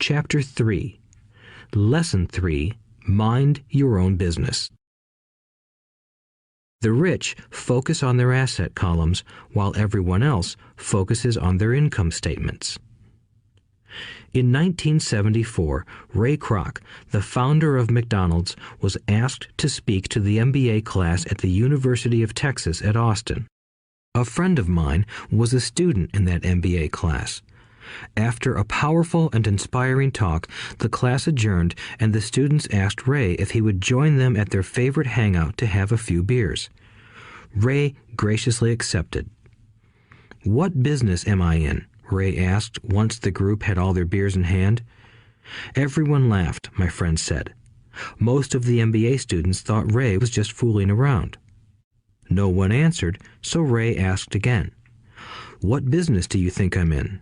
Chapter 3. Lesson 3. Mind your own business. The rich focus on their asset columns while everyone else focuses on their income statements. In 1974, Ray Kroc, the founder of McDonald's, was asked to speak to the MBA class at the University of Texas at Austin. A friend of mine was a student in that MBA class. After a powerful and inspiring talk, the class adjourned and the students asked Ray if he would join them at their favorite hangout to have a few beers. Ray graciously accepted. "What business am I in?" Ray asked once the group had all their beers in hand. Everyone laughed, my friend said. Most of the MBA students thought Ray was just fooling around. No one answered, so Ray asked again, "What business do you think I'm in?"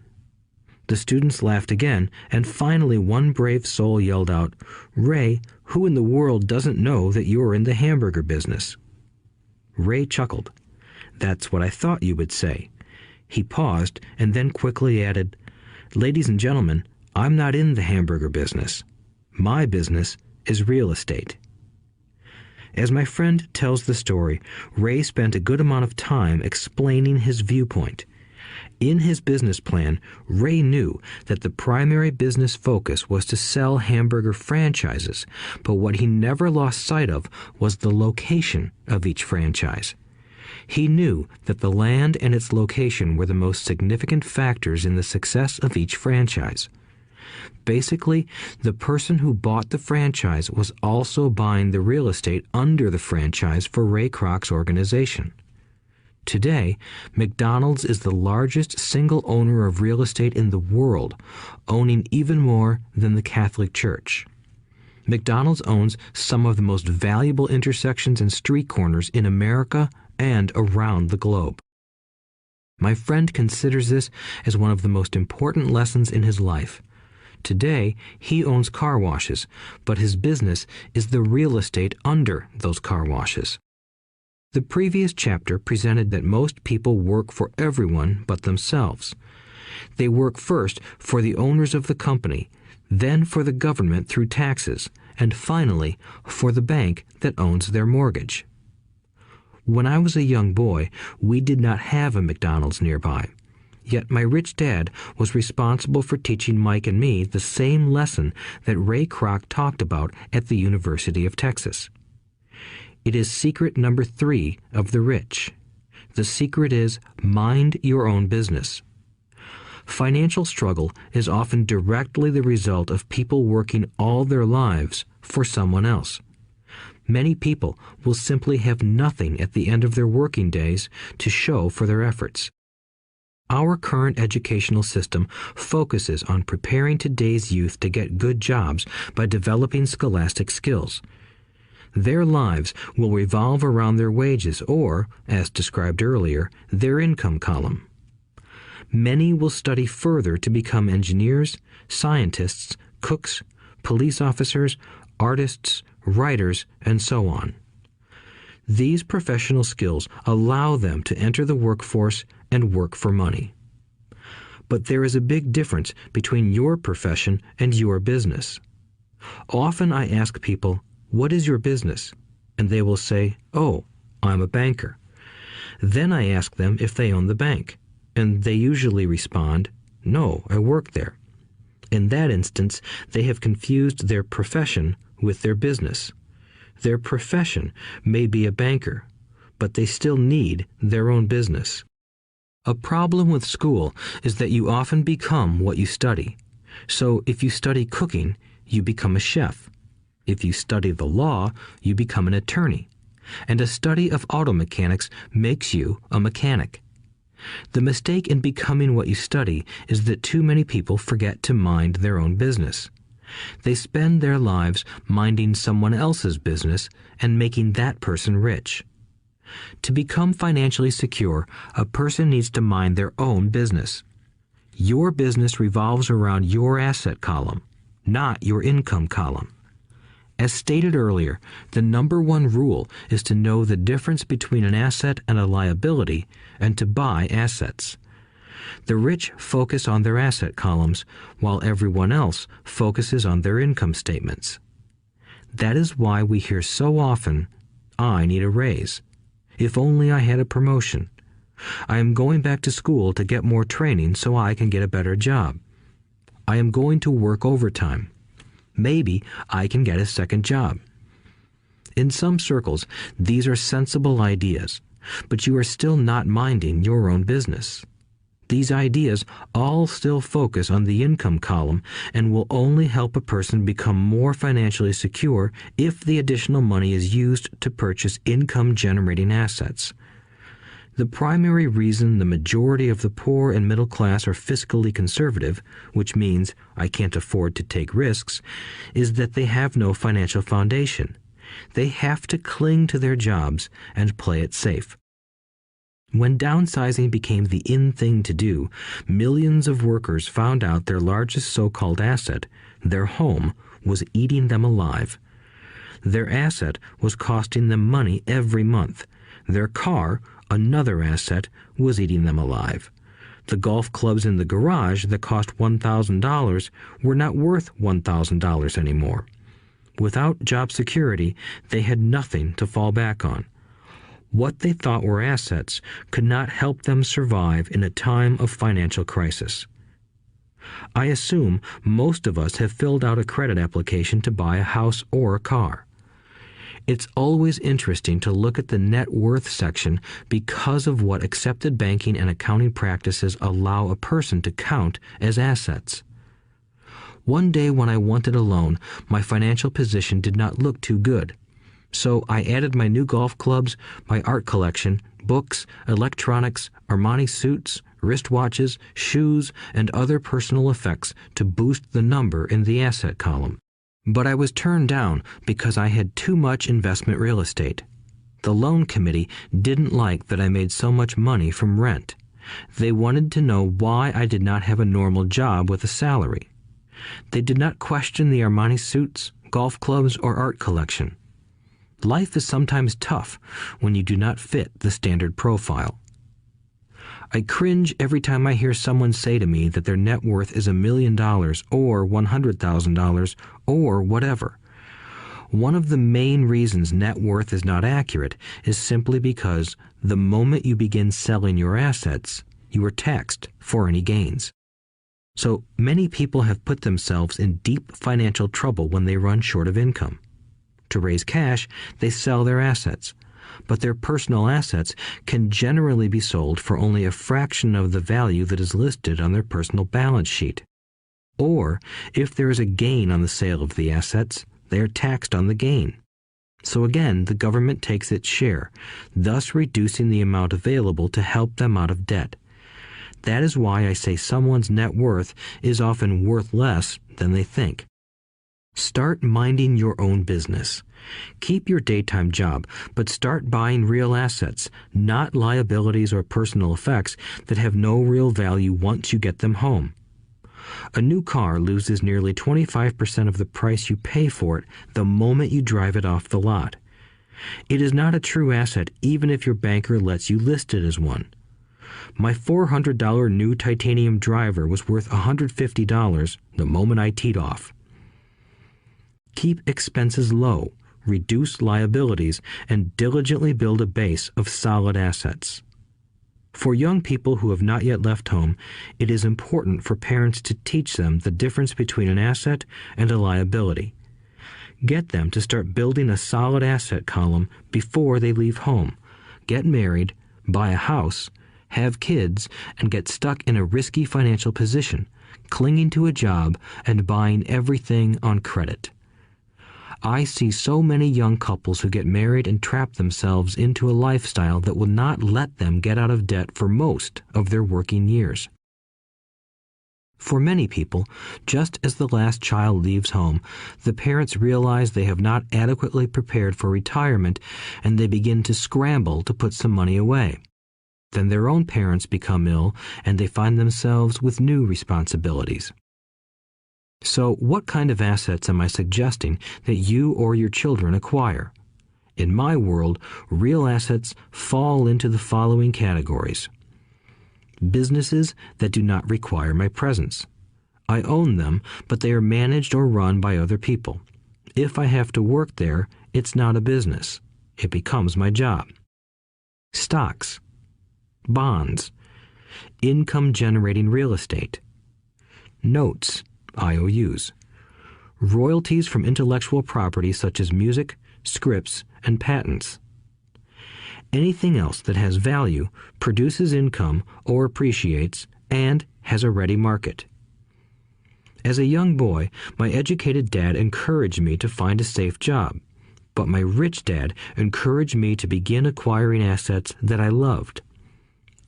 The students laughed again, and finally one brave soul yelled out, "Ray, who in the world doesn't know that you're in the hamburger business?" Ray chuckled. "That's what I thought you would say." He paused and then quickly added, "Ladies and gentlemen, I'm not in the hamburger business. My business is real estate." As my friend tells the story, Ray spent a good amount of time explaining his viewpoint. In his business plan, Ray knew that the primary business focus was to sell hamburger franchises, but what he never lost sight of was the location of each franchise. He knew that the land and its location were the most significant factors in the success of each franchise. Basically, the person who bought the franchise was also buying the real estate under the franchise for Ray Kroc's organization. Today, McDonald's is the largest single owner of real estate in the world, owning even more than the Catholic Church. McDonald's owns some of the most valuable intersections and street corners in America and around the globe. My friend considers this as one of the most important lessons in his life. Today, he owns car washes, but his business is the real estate under those car washes. The previous chapter presented that most people work for everyone but themselves. They work first for the owners of the company, then for the government through taxes, and finally for the bank that owns their mortgage. When I was a young boy, we did not have a McDonald's nearby. Yet my rich dad was responsible for teaching Mike and me the same lesson that Ray Kroc talked about at the University of Texas. It is secret number 3 of the rich. The secret is mind your own business. Financial struggle is often directly the result of people working all their lives for someone else. Many people will simply have nothing at the end of their working days to show for their efforts. Our current educational system focuses on preparing today's youth to get good jobs by developing scholastic skills. Their lives will revolve around their wages or, as described earlier, their income column. Many will study further to become engineers, scientists, cooks, police officers, artists, writers, and so on. These professional skills allow them to enter the workforce and work for money. But there is a big difference between your profession and your business. Often I ask people, "What is your business?" And they will say, "Oh, I'm a banker." Then I ask them if they own the bank, and they usually respond, "No, I work there." In that instance, they have confused their profession with their business. Their profession may be a banker, but they still need their own business. A problem with school is that you often become what you study. So if you study cooking, you become a chef. If you study the law, you become an attorney. And a study of auto mechanics makes you a mechanic. The mistake in becoming what you study is that too many people forget to mind their own business. They spend their lives minding someone else's business and making that person rich. To become financially secure, a person needs to mind their own business. Your business revolves around your asset column, not your income column. As stated earlier, the number 1 rule is to know the difference between an asset and a liability and to buy assets. The rich focus on their asset columns, while everyone else focuses on their income statements. That is why we hear so often, "I need a raise. If only I had a promotion. I am going back to school to get more training so I can get a better job. I am going to work overtime. Maybe I can get a second job." In some circles, these are sensible ideas, but you are still not minding your own business. These ideas all still focus on the income column and will only help a person become more financially secure if the additional money is used to purchase income-generating assets. The primary reason the majority of the poor and middle class are fiscally conservative, which means I can't afford to take risks, is that they have no financial foundation. They have to cling to their jobs and play it safe. When downsizing became the in thing to do, millions of workers found out their largest so-called asset, their home, was eating them alive. Their asset was costing them money every month. Their car, another asset, was eating them alive. The golf clubs in the garage that cost $1,000 were not worth $1,000 anymore. Without job security, they had nothing to fall back on. What they thought were assets could not help them survive in a time of financial crisis. I assume most of us have filled out a credit application to buy a house or a car. It's always interesting to look at the net worth section because of what accepted banking and accounting practices allow a person to count as assets. One day when I wanted a loan, my financial position did not look too good. So I added my new golf clubs, my art collection, books, electronics, Armani suits, wristwatches, shoes, and other personal effects to boost the number in the asset column. But I was turned down because I had too much investment real estate. The loan committee didn't like that I made so much money from rent. They wanted to know why I did not have a normal job with a salary. They did not question the Armani suits, golf clubs, or art collection. Life is sometimes tough when you do not fit the standard profile. I cringe every time I hear someone say to me that their net worth is $1 million or $100,000 or whatever. One of the main reasons net worth is not accurate is simply because the moment you begin selling your assets, you are taxed for any gains. So many people have put themselves in deep financial trouble when they run short of income. To raise cash, they sell their assets, but their personal assets can generally be sold for only a fraction of the value that is listed on their personal balance sheet. Or, if there is a gain on the sale of the assets, they are taxed on the gain. So again, the government takes its share, thus reducing the amount available to help them out of debt. That is why I say someone's net worth is often worth less than they think. Start minding your own business. Keep your daytime job, but start buying real assets, not liabilities or personal effects that have no real value once you get them home. A new car loses nearly 25% of the price you pay for it the moment you drive it off the lot. It is not a true asset even if your banker lets you list it as one. My $400 new titanium driver was worth $150 the moment I teed off. Keep expenses low, reduce liabilities, and diligently build a base of solid assets. For young people who have not yet left home, it is important for parents to teach them the difference between an asset and a liability. Get them to start building a solid asset column before they leave home, get married, buy a house, have kids, and get stuck in a risky financial position, clinging to a job and buying everything on credit. I see so many young couples who get married and trap themselves into a lifestyle that will not let them get out of debt for most of their working years. For many people, just as the last child leaves home, the parents realize they have not adequately prepared for retirement and they begin to scramble to put some money away. Then their own parents become ill and they find themselves with new responsibilities. So what kind of assets am I suggesting that you or your children acquire? In my world, real assets fall into the following categories. businesses that do not require my presence. I own them, but they are managed or run by other people. If I have to work there, it's not a business. It becomes my job. Stocks, bonds, income-generating real estate, notes, IOUs, royalties from intellectual property such as music, scripts, and patents. Anything else that has value, produces income, or appreciates, and has a ready market. As a young boy, my educated dad encouraged me to find a safe job, but my rich dad encouraged me to begin acquiring assets that I loved.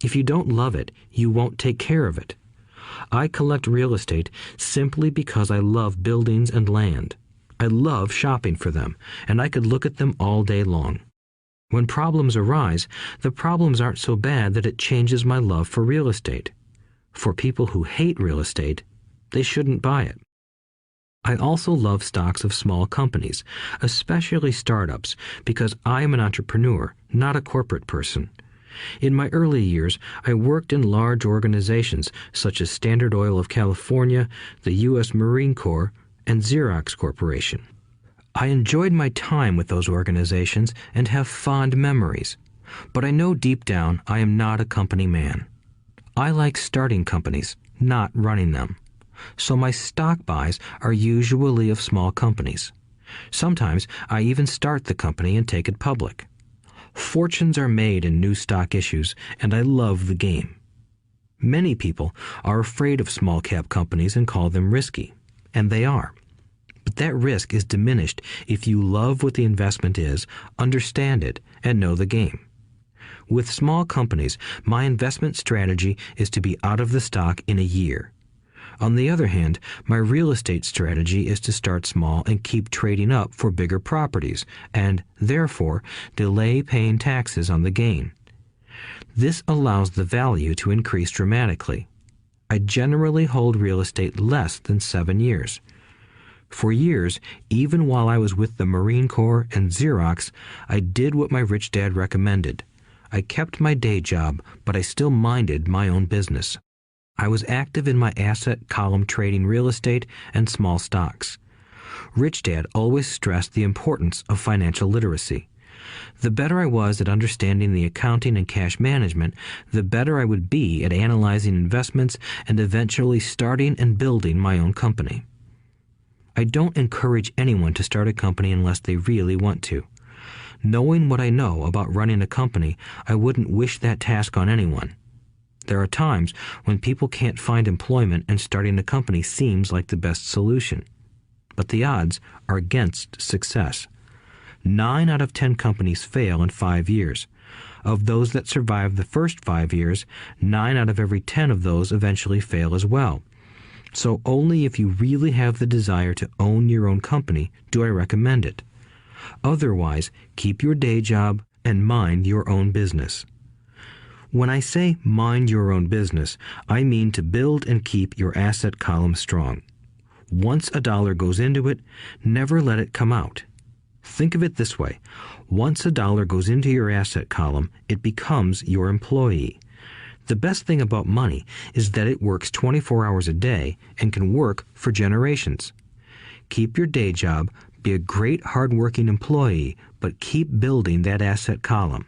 If you don't love it, you won't take care of it. I collect real estate simply because I love buildings and land. I love shopping for them, and I could look at them all day long. When problems arise, the problems aren't so bad that it changes my love for real estate. For people who hate real estate, they shouldn't buy it. I also love stocks of small companies, especially startups, because I am an entrepreneur, not a corporate person. In my early years, I worked in large organizations such as Standard Oil of California, the U.S. Marine Corps, and Xerox Corporation. I enjoyed my time with those organizations and have fond memories, but I know deep down I am not a company man. I like starting companies, not running them. So my stock buys are usually of small companies. Sometimes I even start the company and take it public. Fortunes are made in new stock issues, and I love the game. Many people are afraid of small cap companies and call them risky, and they are. But that risk is diminished if you love what the investment is, understand it, and know the game. With small companies, my investment strategy is to be out of the stock in a year. On the other hand, my real estate strategy is to start small and keep trading up for bigger properties, and, therefore, delay paying taxes on the gain. This allows the value to increase dramatically. I generally hold real estate less than 7 years. For years, even while I was with the Marine Corps and Xerox, I did what my rich dad recommended. I kept my day job, but I still minded my own business. I was active in my asset column trading real estate and small stocks. Rich Dad always stressed the importance of financial literacy. The better I was at understanding the accounting and cash management, the better I would be at analyzing investments and eventually starting and building my own company. I don't encourage anyone to start a company unless they really want to. Knowing what I know about running a company, I wouldn't wish that task on anyone. There are times when people can't find employment and starting a company seems like the best solution. But the odds are against success. 9 out of 10 companies fail in 5 years. Of those that survive the first 5 years, 9 out of every 10 of those eventually fail as well. So only if you really have the desire to own your own company do I recommend it. Otherwise, keep your day job and mind your own business. When I say mind your own business, I mean to build and keep your asset column strong. Once a dollar goes into it, never let it come out. Think of it this way. Once a dollar goes into your asset column, it becomes your employee. The best thing about money is that it works 24 hours a day and can work for generations. Keep your day job, be a great hard-working employee, but keep building that asset column.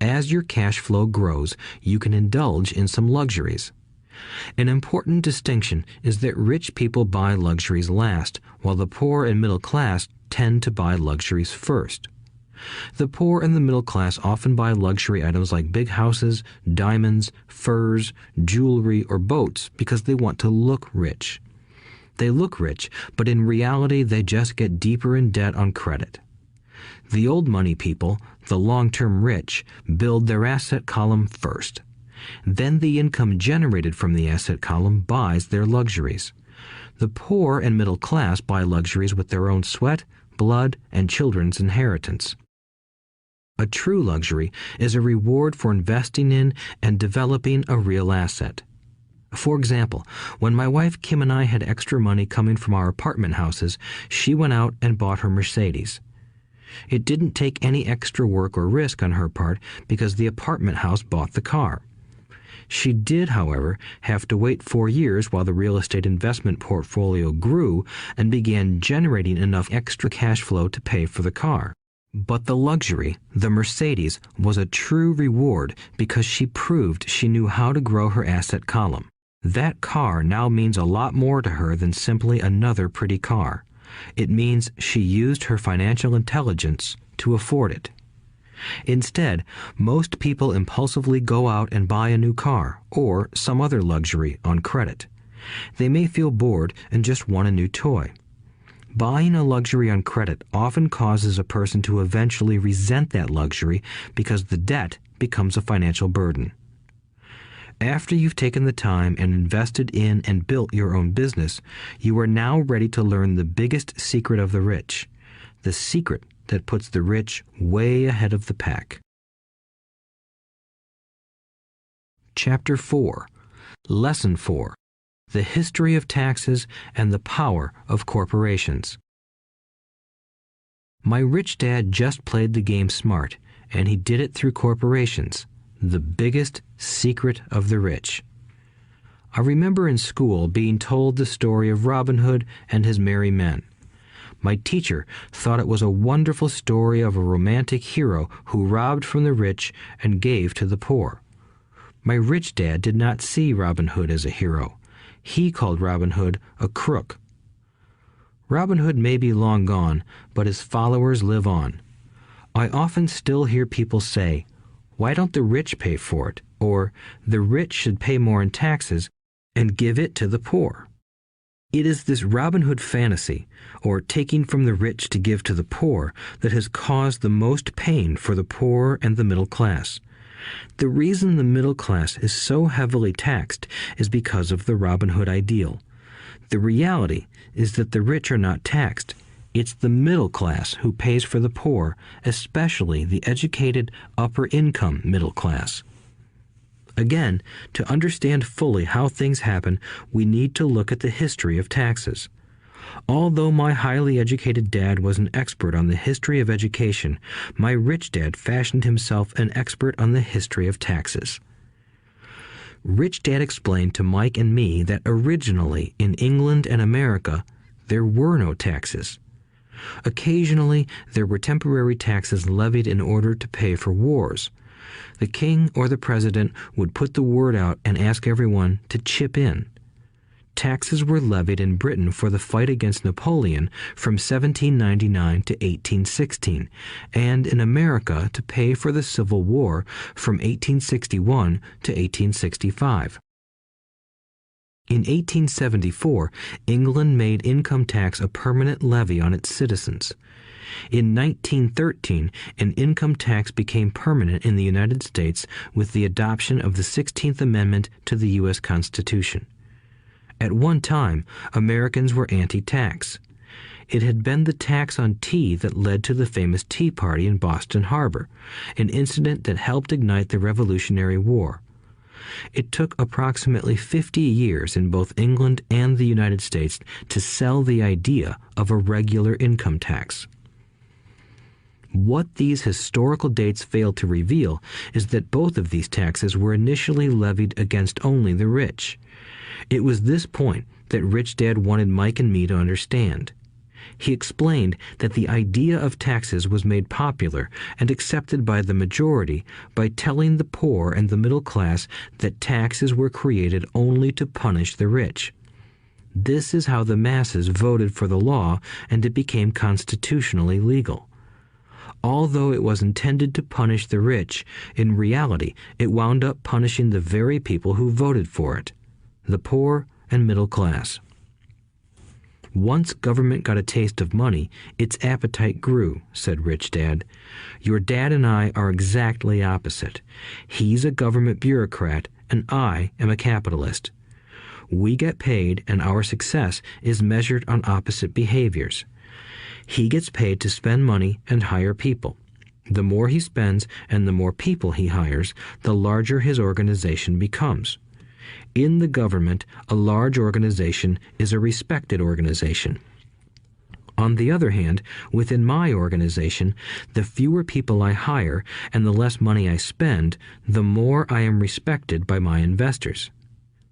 As your cash flow grows, you can indulge in some luxuries. An important distinction is that rich people buy luxuries last, while the poor and middle class tend to buy luxuries first. The poor and the middle class often buy luxury items like big houses, diamonds, furs, jewelry, or boats because they want to look rich. They look rich, but in reality they just get deeper in debt on credit. The old money people, the long-term rich, build their asset column first. Then the income generated from the asset column buys their luxuries. The poor and middle class buy luxuries with their own sweat, blood, and children's inheritance. A true luxury is a reward for investing in and developing a real asset. For example, when my wife Kim and I had extra money coming from our apartment houses, she went out and bought her Mercedes. It didn't take any extra work or risk on her part because the apartment house bought the car. She did, however, have to wait 4 years while the real estate investment portfolio grew and began generating enough extra cash flow to pay for the car. But the luxury, the Mercedes, was a true reward because she proved she knew how to grow her asset column. That car now means a lot more to her than simply another pretty car. It means she used her financial intelligence to afford it. Instead, most people impulsively go out and buy a new car or some other luxury on credit. They may feel bored and just want a new toy. Buying a luxury on credit often causes a person to eventually resent that luxury because the debt becomes a financial burden. After you've taken the time and invested in and built your own business, you are now ready to learn the biggest secret of the rich, the secret that puts the rich way ahead of the pack. Chapter 4. Lesson 4. The History of Taxes and the Power of Corporations. My rich dad just played the game smart, and he did it through corporations, the biggest secret of the rich. I remember in school being told the story of Robin Hood and his merry men. My teacher thought it was a wonderful story of a romantic hero who robbed from the rich and gave to the poor. My rich dad did not see Robin Hood as a hero. He called Robin Hood a crook. Robin Hood may be long gone, but his followers live on. I often still hear people say, "Why don't the rich pay for it?" or "The rich should pay more in taxes and give it to the poor." It is this Robin Hood fantasy, or taking from the rich to give to the poor, that has caused the most pain for the poor and the middle class. The reason the middle class is so heavily taxed is because of the Robin Hood ideal. The reality is that the rich are not taxed. It's the middle class who pays for the poor, especially the educated upper-income middle class. Again, to understand fully how things happen, we need to look at the history of taxes. Although my highly educated dad was an expert on the history of education, my rich dad fashioned himself an expert on the history of taxes. Rich Dad explained to Mike and me that originally in England and America, there were no taxes. Occasionally, there were temporary taxes levied in order to pay for wars. The king or the president would put the word out and ask everyone to chip in. Taxes were levied in Britain for the fight against Napoleon from 1799 to 1816, and in America to pay for the Civil War from 1861 to 1865. In 1874, England made income tax a permanent levy on its citizens. In 1913, an income tax became permanent in the United States with the adoption of the 16th Amendment to the U.S. Constitution. At one time, Americans were anti-tax. It had been the tax on tea that led to the famous Tea Party in Boston Harbor, an incident that helped ignite the Revolutionary War. It took approximately 50 years in both England and the United States to sell the idea of a regular income tax. What these historical dates fail to reveal is that both of these taxes were initially levied against only the rich. It was this point that Rich Dad wanted Mike and me to understand. He explained that the idea of taxes was made popular and accepted by the majority by telling the poor and the middle class that taxes were created only to punish the rich. This is how the masses voted for the law, and it became constitutionally legal. Although it was intended to punish the rich, in reality it wound up punishing the very people who voted for it, the poor and middle class. Once government got a taste of money, its appetite grew, said Rich Dad. Your dad and I are exactly opposite. He's a government bureaucrat, and I am a capitalist. We get paid, and our success is measured on opposite behaviors. He gets paid to spend money and hire people. The more he spends and the more people he hires, the larger his organization becomes. In the government, a large organization is a respected organization. On the other hand, within my organization, the fewer people I hire and the less money I spend, the more I am respected by my investors.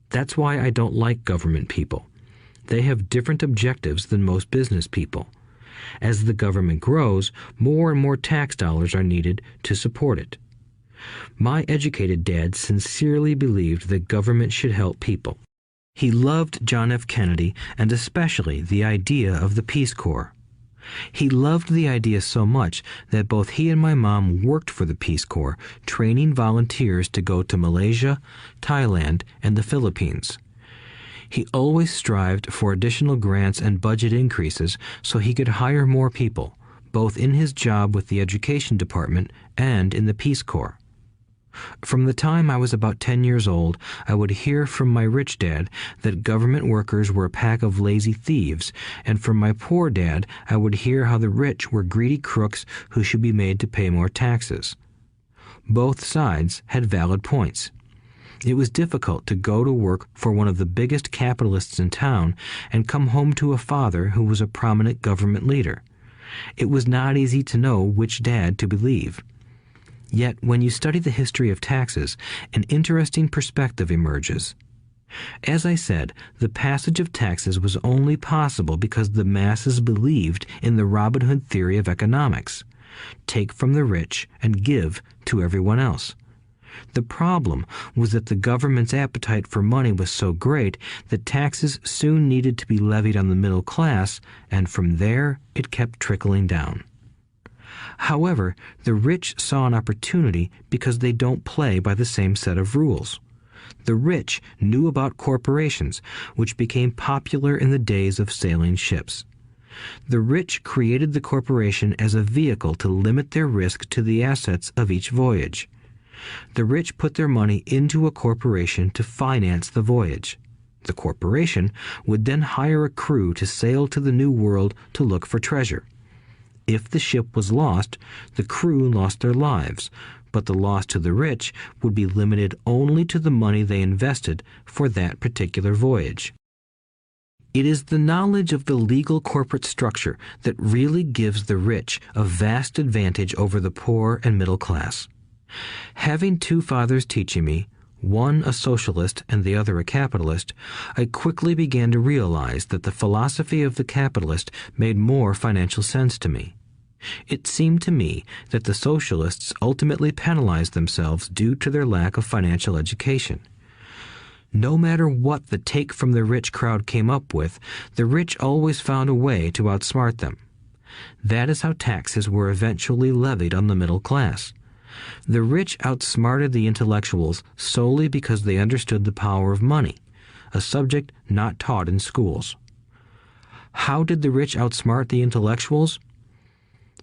That's why I don't like government people. They have different objectives than most business people. As the government grows, more and more tax dollars are needed to support it. My educated dad sincerely believed that government should help people. He loved John F. Kennedy and especially the idea of the Peace Corps. He loved the idea so much that both he and my mom worked for the Peace Corps, training volunteers to go to Malaysia, Thailand, and the Philippines. He always strived for additional grants and budget increases so he could hire more people, both in his job with the Education Department and in the Peace Corps. From the time I was about 10 years old, I would hear from my rich dad that government workers were a pack of lazy thieves, and from my poor dad I would hear how the rich were greedy crooks who should be made to pay more taxes. Both sides had valid points. It was difficult to go to work for one of the biggest capitalists in town and come home to a father who was a prominent government leader. It was not easy to know which dad to believe. Yet, when you study the history of taxes, an interesting perspective emerges. As I said, the passage of taxes was only possible because the masses believed in the Robin Hood theory of economics. Take from the rich and give to everyone else. The problem was that the government's appetite for money was so great that taxes soon needed to be levied on the middle class, and from there it kept trickling down. However, the rich saw an opportunity because they don't play by the same set of rules. The rich knew about corporations, which became popular in the days of sailing ships. The rich created the corporation as a vehicle to limit their risk to the assets of each voyage. The rich put their money into a corporation to finance the voyage. The corporation would then hire a crew to sail to the New World to look for treasure. If the ship was lost, the crew lost their lives, but the loss to the rich would be limited only to the money they invested for that particular voyage. It is the knowledge of the legal corporate structure that really gives the rich a vast advantage over the poor and middle class. Having two fathers teaching me, one a socialist and the other a capitalist, I quickly began to realize that the philosophy of the capitalist made more financial sense to me. It seemed to me that the socialists ultimately penalized themselves due to their lack of financial education. No matter what the take from the rich crowd came up with, the rich always found a way to outsmart them. That is how taxes were eventually levied on the middle class. The rich outsmarted the intellectuals solely because they understood the power of money, a subject not taught in schools. How did the rich outsmart the intellectuals?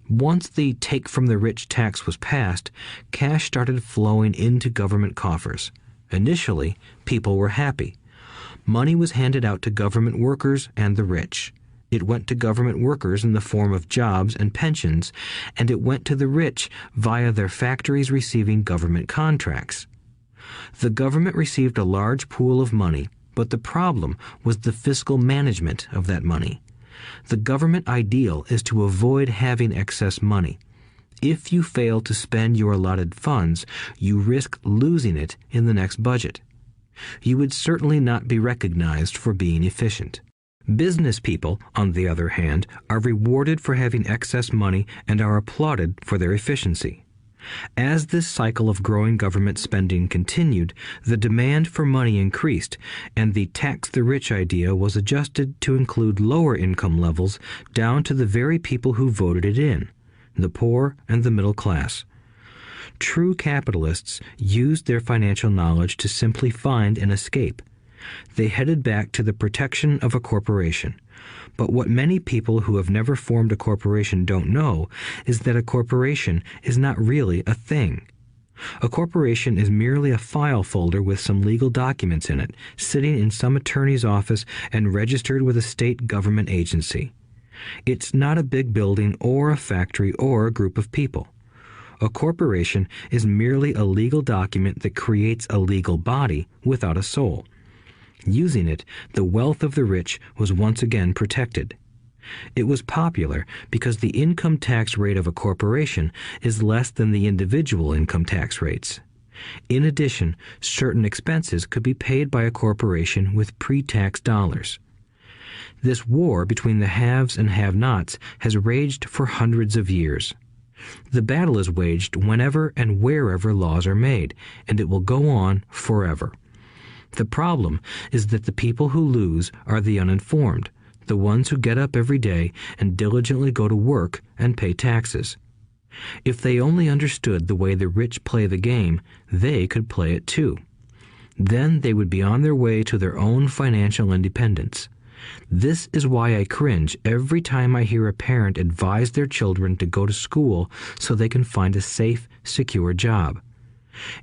Once the take from the rich tax was passed, cash started flowing into government coffers. Initially, people were happy. Money was handed out to government workers and the rich. It went to government workers in the form of jobs and pensions, and it went to the rich via their factories receiving government contracts. The government received a large pool of money, but the problem was the fiscal management of that money. The government ideal is to avoid having excess money. If you fail to spend your allotted funds, you risk losing it in the next budget. You would certainly not be recognized for being efficient. Business people, on the other hand, are rewarded for having excess money and are applauded for their efficiency. As this cycle of growing government spending continued, the demand for money increased, and the tax the rich idea was adjusted to include lower income levels down to the very people who voted it in, the poor and the middle class. True capitalists used their financial knowledge to simply find an escape. They headed back to the protection of a corporation. But what many people who have never formed a corporation don't know is that a corporation is not really a thing. A corporation is merely a file folder with some legal documents in it, sitting in some attorney's office and registered with a state government agency. It's not a big building or a factory or a group of people. A corporation is merely a legal document that creates a legal body without a soul. Using it, the wealth of the rich was once again protected. It was popular because the income tax rate of a corporation is less than the individual income tax rates. In addition, certain expenses could be paid by a corporation with pre-tax dollars. This war between the haves and have-nots has raged for hundreds of years. The battle is waged whenever and wherever laws are made, and it will go on forever. The problem is that the people who lose are the uninformed, the ones who get up every day and diligently go to work and pay taxes. If they only understood the way the rich play the game, they could play it too. Then they would be on their way to their own financial independence. This is why I cringe every time I hear a parent advise their children to go to school so they can find a safe, secure job.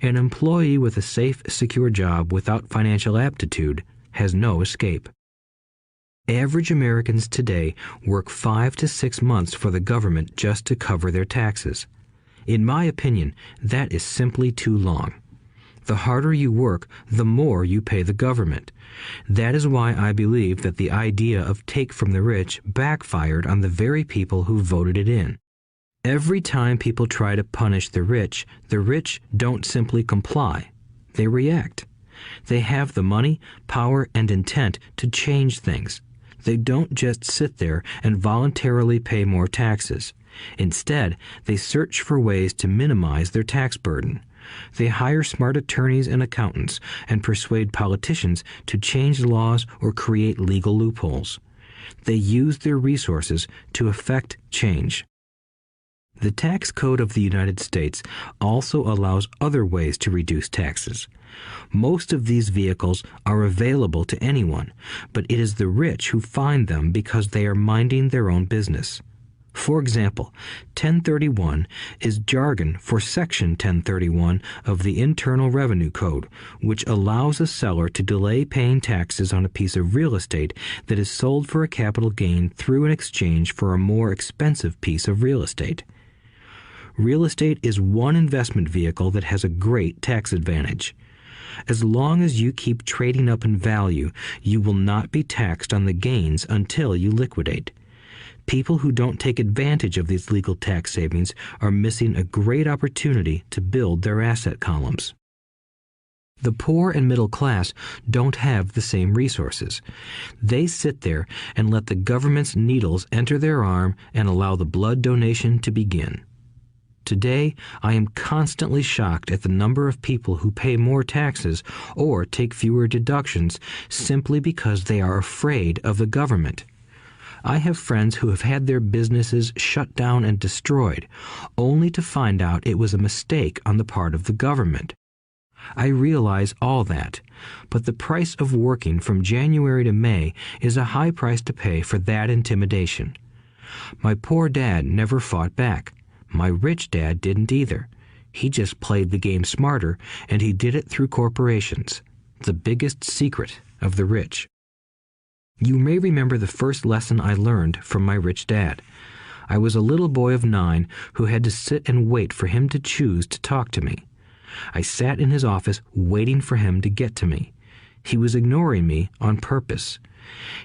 An employee with a safe, secure job without financial aptitude has no escape. Average Americans today work 5 to 6 months for the government just to cover their taxes. In my opinion, that is simply too long. The harder you work, the more you pay the government. That is why I believe that the idea of take from the rich backfired on the very people who voted it in. Every time people try to punish the rich don't simply comply. They react. They have the money, power, and intent to change things. They don't just sit there and voluntarily pay more taxes. Instead, they search for ways to minimize their tax burden. They hire smart attorneys and accountants and persuade politicians to change laws or create legal loopholes. They use their resources to effect change. The tax code of the United States also allows other ways to reduce taxes. Most of these vehicles are available to anyone, but it is the rich who find them because they are minding their own business. For example, 1031 is jargon for Section 1031 of the Internal Revenue Code, which allows a seller to delay paying taxes on a piece of real estate that is sold for a capital gain through an exchange for a more expensive piece of real estate. Real estate is one investment vehicle that has a great tax advantage. As long as you keep trading up in value, you will not be taxed on the gains until you liquidate. People who don't take advantage of these legal tax savings are missing a great opportunity to build their asset columns. The poor and middle class don't have the same resources. They sit there and let the government's needles enter their arm and allow the blood donation to begin. Today, I am constantly shocked at the number of people who pay more taxes or take fewer deductions simply because they are afraid of the government. I have friends who have had their businesses shut down and destroyed, only to find out it was a mistake on the part of the government. I realize all that, but the price of working from January to May is a high price to pay for that intimidation. My poor dad never fought back. My rich dad didn't either. He just played the game smarter, and he did it through corporations, the biggest secret of the rich. You may remember the first lesson I learned from my rich dad. I was a little boy of 9 who had to sit and wait for him to choose to talk to me. I sat in his office waiting for him to get to me. He was ignoring me on purpose.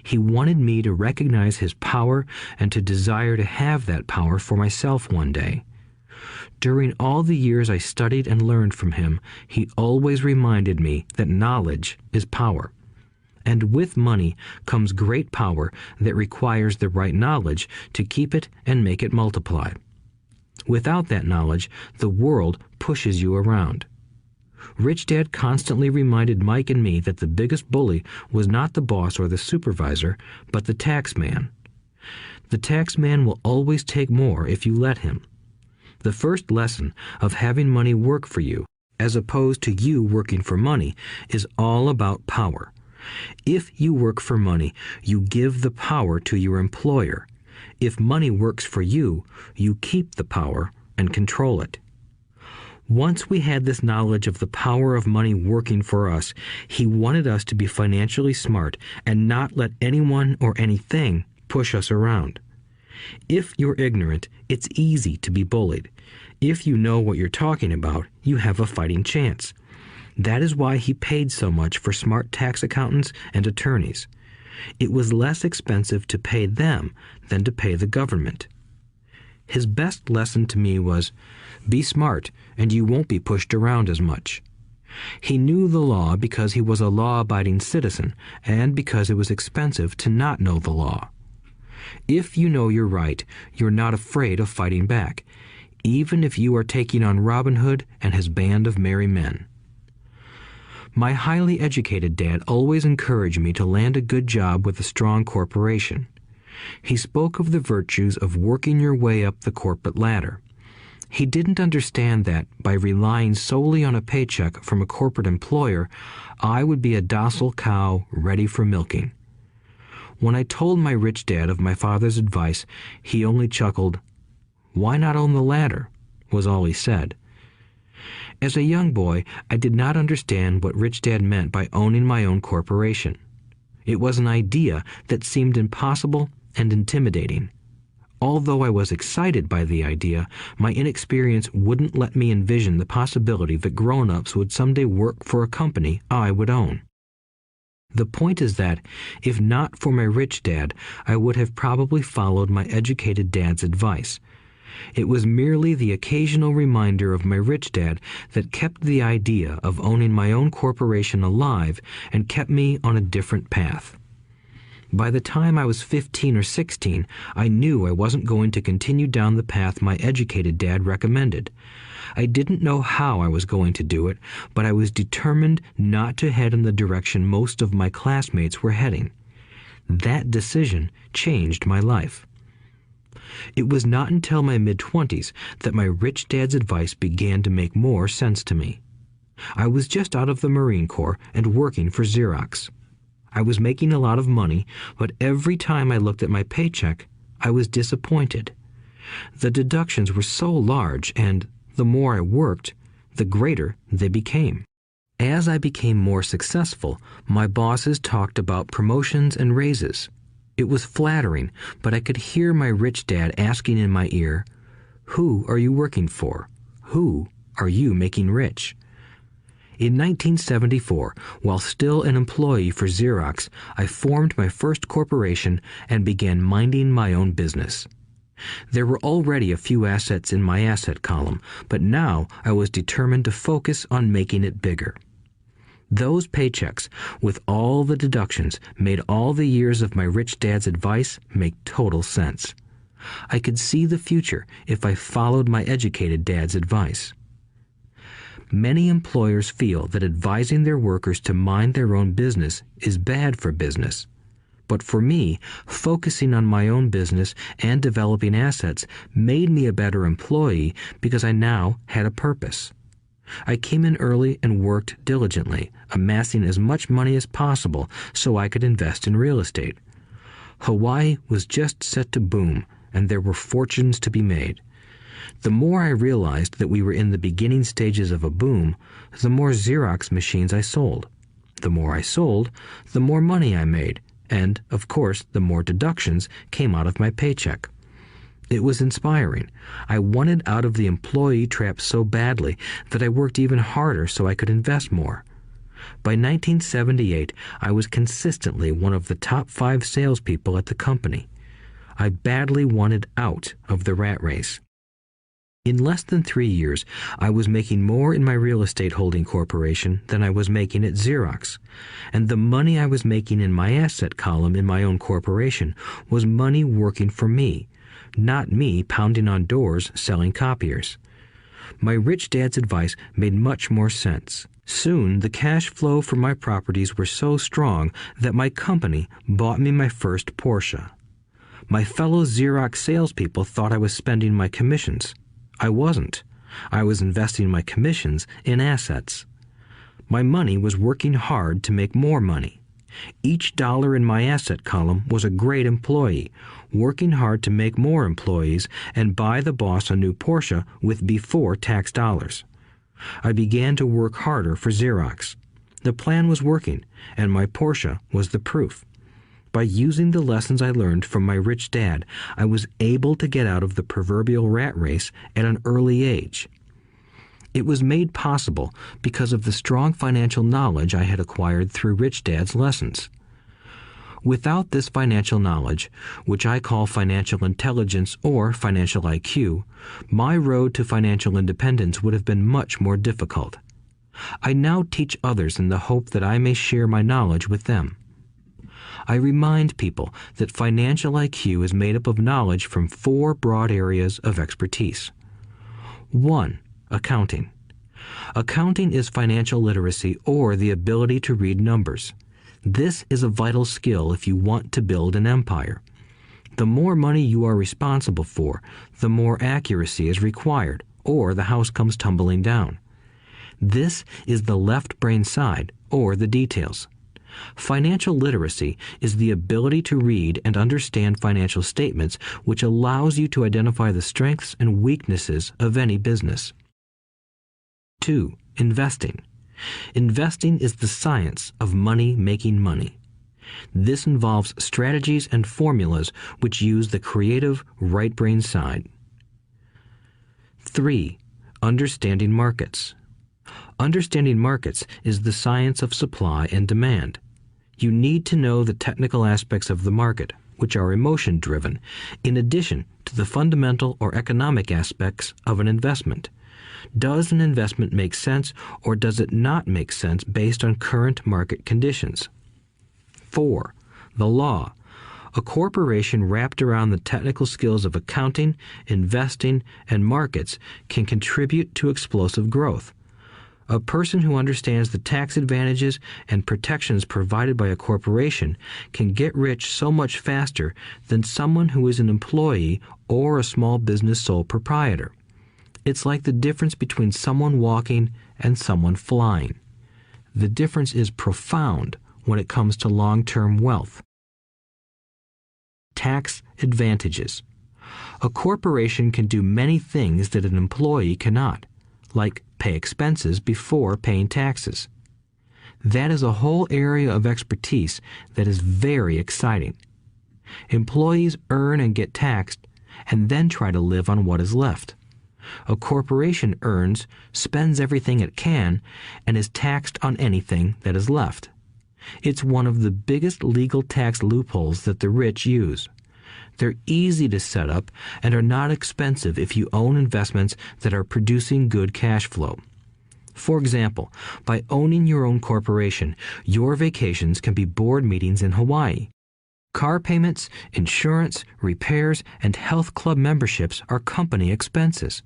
He wanted me to recognize his power and to desire to have that power for myself one day. During all the years I studied and learned from him, he always reminded me that knowledge is power. And with money comes great power that requires the right knowledge to keep it and make it multiply. Without that knowledge, the world pushes you around. Rich Dad constantly reminded Mike and me that the biggest bully was not the boss or the supervisor, but the tax man. The tax man will always take more if you let him. The first lesson of having money work for you, as opposed to you working for money, is all about power. If you work for money, you give the power to your employer. If money works for you, you keep the power and control it. Once we had this knowledge of the power of money working for us, he wanted us to be financially smart and not let anyone or anything push us around. If you're ignorant, it's easy to be bullied. If you know what you're talking about, you have a fighting chance. That is why he paid so much for smart tax accountants and attorneys. It was less expensive to pay them than to pay the government. His best lesson to me was, be smart and you won't be pushed around as much. He knew the law because he was a law-abiding citizen and because it was expensive to not know the law. If you know you're right, you're not afraid of fighting back, even if you are taking on Robin Hood and his band of merry men. My highly educated dad always encouraged me to land a good job with a strong corporation. He spoke of the virtues of working your way up the corporate ladder. He didn't understand that, by relying solely on a paycheck from a corporate employer, I would be a docile cow ready for milking. When I told my rich dad of my father's advice, he only chuckled. "Why not own the ladder?" was all he said. As a young boy, I did not understand what Rich Dad meant by owning my own corporation. It was an idea that seemed impossible and intimidating. Although I was excited by the idea, my inexperience wouldn't let me envision the possibility that grown-ups would someday work for a company I would own. The point is that, if not for my rich dad, I would have probably followed my educated dad's advice. It was merely the occasional reminder of my rich dad that kept the idea of owning my own corporation alive and kept me on a different path. By the time I was 15 or 16, I knew I wasn't going to continue down the path my educated dad recommended. I didn't know how I was going to do it, but I was determined not to head in the direction most of my classmates were heading. That decision changed my life. It was not until my mid-20s that my rich dad's advice began to make more sense to me. I was just out of the Marine Corps and working for Xerox. I was making a lot of money, but every time I looked at my paycheck, I was disappointed. The deductions were so large, and the more I worked, the greater they became. As I became more successful, my bosses talked about promotions and raises. It was flattering, but I could hear my rich dad asking in my ear, "Who are you working for? Who are you making rich?" In 1974, while still an employee for Xerox, I formed my first corporation and began minding my own business. There were already a few assets in my asset column, but now I was determined to focus on making it bigger. Those paychecks, with all the deductions, made all the years of my rich dad's advice make total sense. I could see the future if I followed my educated dad's advice. Many employers feel that advising their workers to mind their own business is bad for business. But for me, focusing on my own business and developing assets made me a better employee because I now had a purpose. I came in early and worked diligently, amassing as much money as possible so I could invest in real estate. Hawaii was just set to boom, and there were fortunes to be made. The more I realized that we were in the beginning stages of a boom, the more Xerox machines I sold. The more I sold, the more money I made, and, of course, the more deductions came out of my paycheck. It was inspiring. I wanted out of the employee trap so badly that I worked even harder so I could invest more. By 1978, I was consistently one of the top 5 salespeople at the company. I badly wanted out of the rat race. In less than 3 years, I was making more in my real estate holding corporation than I was making at Xerox, and the money I was making in my asset column in my own corporation was money working for me, not me pounding on doors selling copiers. My rich dad's advice made much more sense. Soon, the cash flow from my properties were so strong that my company bought me my first Porsche. My fellow Xerox salespeople thought I was spending my commissions. I wasn't. I was investing my commissions in assets. My money was working hard to make more money. Each dollar in my asset column was a great employee, working hard to make more employees and buy the boss a new Porsche with before-tax dollars. I began to work harder for Xerox. The plan was working, and my Porsche was the proof. By using the lessons I learned from my rich dad, I was able to get out of the proverbial rat race at an early age. It was made possible because of the strong financial knowledge I had acquired through Rich Dad's lessons. Without this financial knowledge, which I call financial intelligence or financial IQ, my road to financial independence would have been much more difficult. I now teach others in the hope that I may share my knowledge with them. I remind people that financial IQ is made up of knowledge from 4 broad areas of expertise. 1. Accounting. Accounting is financial literacy or the ability to read numbers. This is a vital skill if you want to build an empire. The more money you are responsible for, the more accuracy is required, or the house comes tumbling down. This is the left brain side, or the details. Financial literacy is the ability to read and understand financial statements, which allows you to identify the strengths and weaknesses of any business. 2. Investing. Investing is the science of money making money. This involves strategies and formulas which use the creative right brain side. 3. Understanding markets. Understanding markets is the science of supply and demand. You need to know the technical aspects of the market, which are emotion-driven, in addition to the fundamental or economic aspects of an investment. Does an investment make sense or does it not make sense based on current market conditions? 4. The law. A corporation wrapped around the technical skills of accounting, investing, and markets can contribute to explosive growth. A person who understands the tax advantages and protections provided by a corporation can get rich so much faster than someone who is an employee or a small business sole proprietor. It's like the difference between someone walking and someone flying. The difference is profound when it comes to long-term wealth. Tax advantages. A corporation can do many things that an employee cannot, like pay expenses before paying taxes. That is a whole area of expertise that is very exciting. Employees earn and get taxed and then try to live on what is left. A corporation earns, spends everything it can, and is taxed on anything that is left. It's one of the biggest legal tax loopholes that the rich use. They're easy to set up and are not expensive if you own investments that are producing good cash flow. For example, by owning your own corporation, your vacations can be board meetings in Hawaii. Car payments, insurance, repairs, and health club memberships are company expenses.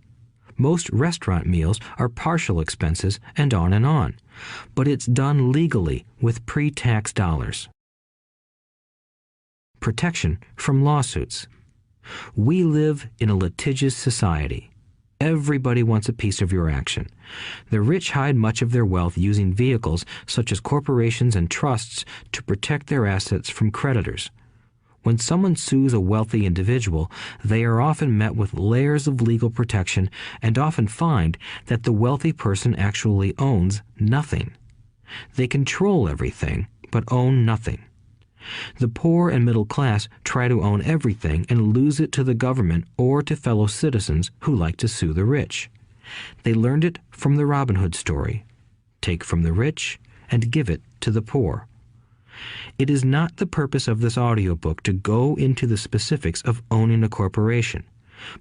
Most restaurant meals are partial expenses and on. But it's done legally with pre-tax dollars. Protection from lawsuits. We live in a litigious society. Everybody wants a piece of your action. The rich hide much of their wealth using vehicles such as corporations and trusts to protect their assets from creditors. When someone sues a wealthy individual, they are often met with layers of legal protection and often find that the wealthy person actually owns nothing. They control everything, but own nothing. The poor and middle class try to own everything and lose it to the government or to fellow citizens who like to sue the rich. They learned it from the Robin Hood story. Take from the rich and give it to the poor. It is not the purpose of this audiobook to go into the specifics of owning a corporation,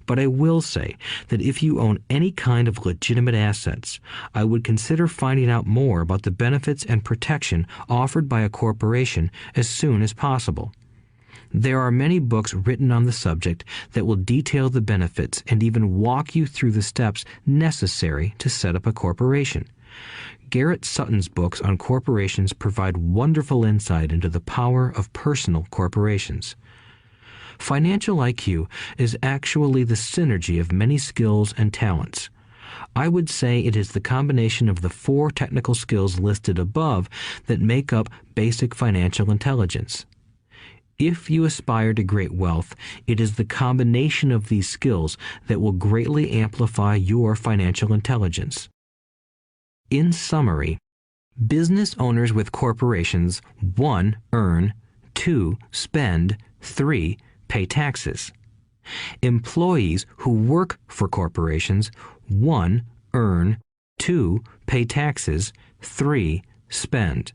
but I will say that if you own any kind of legitimate assets, I would consider finding out more about the benefits and protection offered by a corporation as soon as possible. There are many books written on the subject that will detail the benefits and even walk you through the steps necessary to set up a corporation. Garrett Sutton's books on corporations provide wonderful insight into the power of personal corporations. Financial IQ is actually the synergy of many skills and talents. I would say it is the combination of the 4 technical skills listed above that make up basic financial intelligence. If you aspire to great wealth, it is the combination of these skills that will greatly amplify your financial intelligence. In summary, business owners with corporations 1. Earn, 2. Spend, 3. Pay taxes. Employees who work for corporations 1. Earn, 2. Pay taxes, 3. Spend.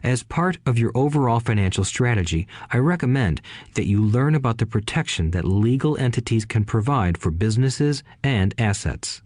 As part of your overall financial strategy, I recommend that you learn about the protection that legal entities can provide for businesses and assets.